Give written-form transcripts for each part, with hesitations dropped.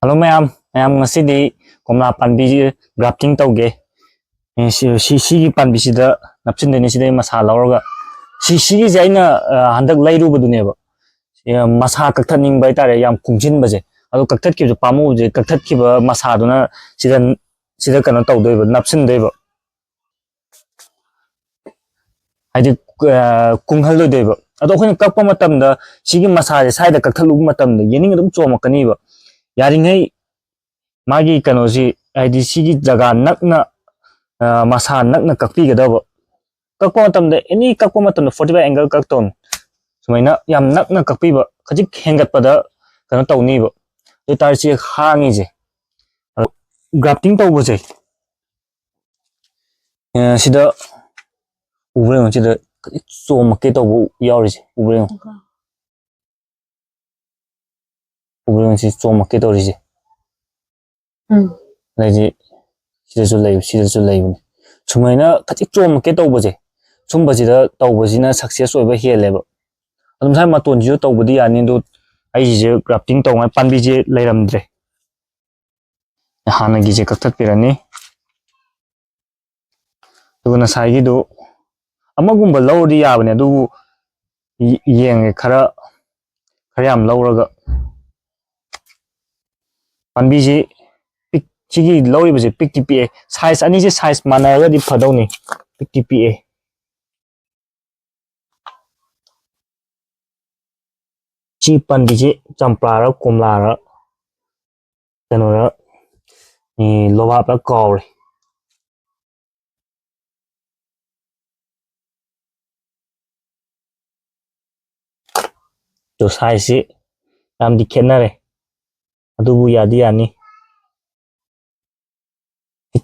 Hello ma'am ngasi komla panbi grafting tauge si panbi sida napchin deni sida masa lauraga si jaina handak lairu baduneba masa kaktaning bai tare yam kungjin baje ado kaktat ki pamu je kaktat ki ba masa duna sida kana taudoiba napchin deiba haidi kunghal deiba ado khoi kakpa matamda sigi masa je saida kaktalu matamda yening dum chomakaniba yaringai magi kanosi haidi sigi jaga nakna masa nakna kakpi gadaba kakpa matamda any kakpa matamda 45 angle kakton sumaina yam nakna kakpiba khajik hengatpada kano tawniba de tarchi hangi je grafting tawbose sida ubre sida chomakke tawbu yawri ubre si chomakke tawri je laji sida lay bune sumaina khajik chomakke tawbose sumbasida tawbasina success oiba heleba adum sai maton jiu tawbudi yani do ai je grafting tawnga panbi je lairamdre hana gi je kaktat pirani duguna sai gi do amagumba lawdi yabane du yeng khara yam lawraga panbi je pik chigi lawi base pik tpa size ani je size managa di phadawni pik tpa chi panbi je champlara komlara kanora loba pa kawri to size yam di khenare adubu yadi yani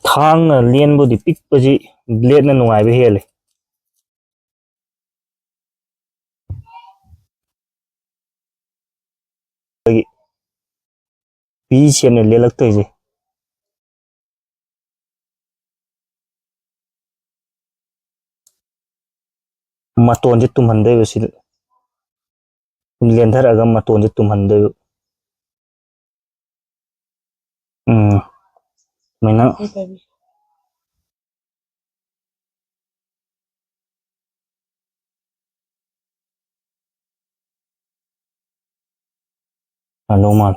thang na lien bu di pik paji blade na nungai be hele pi semne lelak toije maton je tumhande besi lendhar agam maton je tumhande maina anoman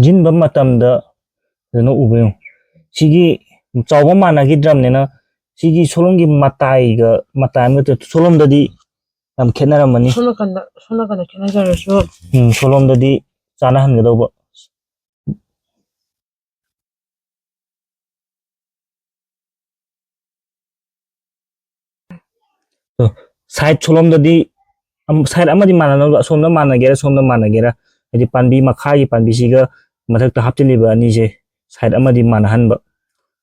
jin ba matamda no ubeyo sigi chawba mana gi drum ne na sigi solongi matai ga matai ma to solom dadi am khenara mani sona kana khena jarasu solom dadi chana han gado ba side solom dadi side amadi mana no somda mana gera adi panbi makha gi panbi siga mathak ta haptiliba ani je side amadi mana hanba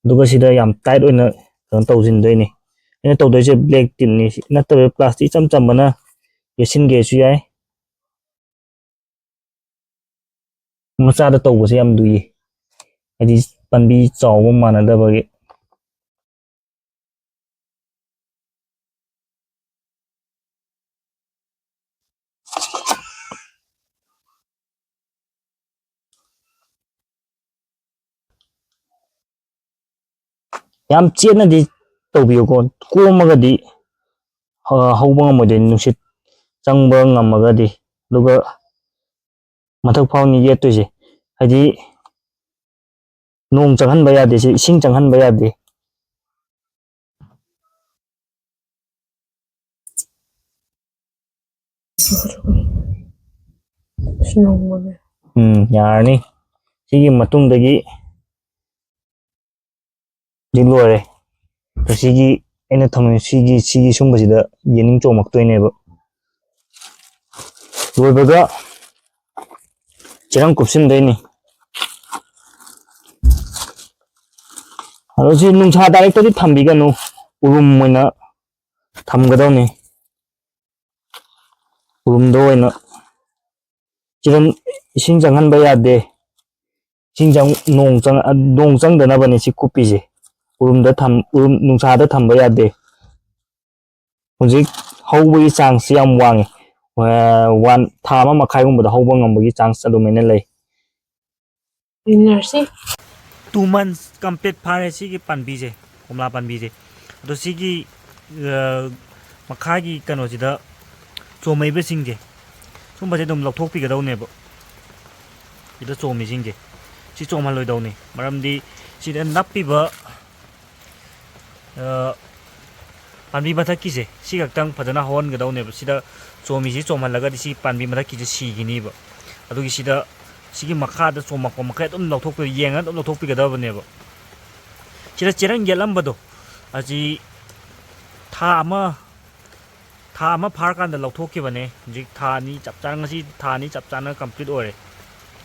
duga sida yam tight oina kan tawjin doini ena tawdoi je black tin ni natabe plastic cham cham bana yesin ge su yai macha da tawbase yam dui adi panbi chawba mana da bage yam chena di tawbiyo ko komaga di hauba ngamode nusit changba ngamaga di duga mathak phawni yetoise hadi nong changhan ba yade sing changhan ba yade yarni sigi matungdagi dilore to sigi ena thamu sigi sumbasida yening chomaktoineba loibaga cherang kupsin daini ado si nungsa direct di thambiganu urum moina thamgadawni urumdo oina chiram ising changhan ba yade sing chang nong chang dana bani si kupi je urum nungsa da thamba yade hujik haubai chang si yam wangi ꯊꯥ ꯑꯃ ꯃꯈꯥꯏꯒꯨꯝꯕꯗ ꯍꯧꯕ ꯉꯝꯕꯒꯤ chance ꯑꯗꯨꯃꯥꯏꯅ ꯂꯩ ꯋꯤꯟꯅꯔꯁꯤ 2 months complete ꯐꯥꯔꯦ ꯁꯤꯒꯤ ꯄꯥꯟꯕꯤꯁꯦ ꯀꯣꯝꯂꯥ ꯄꯥꯟꯕꯤꯁꯦ ꯑꯗꯣ ꯁꯤꯒꯤ ꯃꯈꯥꯒꯤ ꯀꯩꯅꯣꯁꯤꯗ ꯆꯣꯝꯃꯛꯏꯕꯁꯤꯡꯁꯦ ꯁꯨꯝꯕꯁꯦ ꯑꯗꯨꯝ ꯂꯧꯊꯣꯛꯄꯤꯒꯗꯧꯅꯦꯕ ꯁꯤꯗ ꯆꯣꯝꯃꯤꯁꯤꯡꯁꯦ ꯁꯤ ꯆꯣꯝꯍꯜꯂꯣꯏꯗꯧꯅꯤ ꯃꯔꯝꯗꯤ ꯁꯤꯗ ꯅꯞꯄꯤꯕ ꯄꯥꯟꯕꯤ ꯃꯊꯛꯀꯤꯁꯦ ꯁꯤ ꯈꯛꯇꯪ ꯐꯖꯅ ꯍꯧꯍꯟꯒꯗꯧꯅꯦꯕ ꯁꯤꯗ ꯆꯣꯝꯃꯤꯁꯤ ꯆꯣꯝꯍꯜꯂꯒꯗꯤ ꯁꯤ ꯄꯥꯟꯕꯤ ꯃꯊꯛꯀꯤꯁꯦ ꯁꯤꯈꯤꯅꯤꯕ ꯑꯗꯨꯒꯤ ꯁꯤꯗ ꯁꯤꯒꯤ ꯃꯈꯥꯗ ꯆꯣꯝꯃꯛꯄ ꯃꯈꯩ ꯑꯗꯨꯝ ꯌꯦꯡꯉꯒ ꯑꯗꯨꯝ ꯂꯧꯊꯣꯛꯄꯤꯒꯗꯕꯅꯦꯕ ꯁꯤꯗ ꯆꯦꯔꯪ ꯌꯦꯠꯂꯝꯕꯗꯣ ꯑꯁꯤ ꯊꯥ ꯑꯃ ꯐꯥꯔꯀꯥꯟꯗ ꯂꯧꯊꯣꯛꯈꯤꯕꯅꯦ ꯍꯧꯖꯤꯛ ꯊꯥ ꯑꯅꯤ ꯆꯞ ꯆꯥꯅ ꯉꯁꯤ ꯊꯥ ꯑꯅꯤ ꯆꯞ ꯆꯥꯅ ꯀꯝꯄ꯭ꯂꯤꯠ ꯑꯣꯏꯔꯦ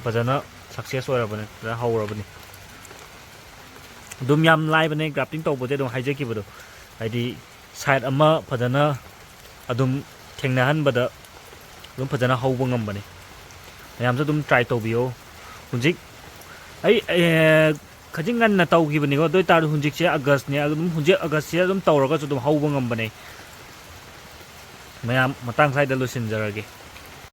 ꯐꯖꯅ ꯁꯛꯁꯦꯁ ꯑꯣꯏꯔꯕꯅꯦ ꯐꯖꯅ ꯍꯧꯔꯕꯅꯤ ꯑꯗꯨꯝ ꯌꯥꯝ ꯂꯥꯏꯕꯅꯦ ꯒ꯭ꯔꯥꯐꯇꯤꯡ ꯇꯧꯕꯁꯦ ꯑꯗꯨꯝ ꯍꯥꯏꯖꯈꯤꯕꯗꯣ ꯍꯥꯏꯗꯤ ꯁꯥꯏꯠ ꯑꯃ ꯐꯖꯅ ꯑꯗꯨꯝ ꯊꯦꯡꯅꯍꯟꯕꯗ ꯑꯗꯨꯝ ꯐꯖꯅ ꯍꯧꯕ ꯉꯝꯕꯅꯦ ꯃꯌꯥꯝꯁꯨ ꯑꯗꯨꯝ ꯇ꯭ꯔꯥꯏ ꯇꯧꯕꯤꯌꯣ ꯍꯧꯖꯤꯛ ꯑꯩ ꯈꯖꯤꯛ ꯉꯟꯅ ꯇꯧꯈꯤꯕꯅꯤꯀꯣ ꯑꯗꯨ ꯑꯣꯏꯇꯥꯔꯁꯨ ꯍꯧꯖꯤꯛꯁꯦ ꯑꯥꯒꯁꯅꯦ ꯑꯗꯨꯝ ꯍꯧꯖꯤꯛ ꯑꯥꯒꯁꯁꯦ ꯑꯗꯨꯝ ꯇꯧꯔꯒꯁꯨ ꯑꯗꯨꯝ ꯍꯧꯕ ꯉꯝꯕꯅꯦ ꯃꯌꯥꯝ ꯃꯇꯥꯡ ꯁ꯭ꯋꯥꯏꯗ ꯂꯣꯏꯁꯤꯟꯖꯔꯒꯦ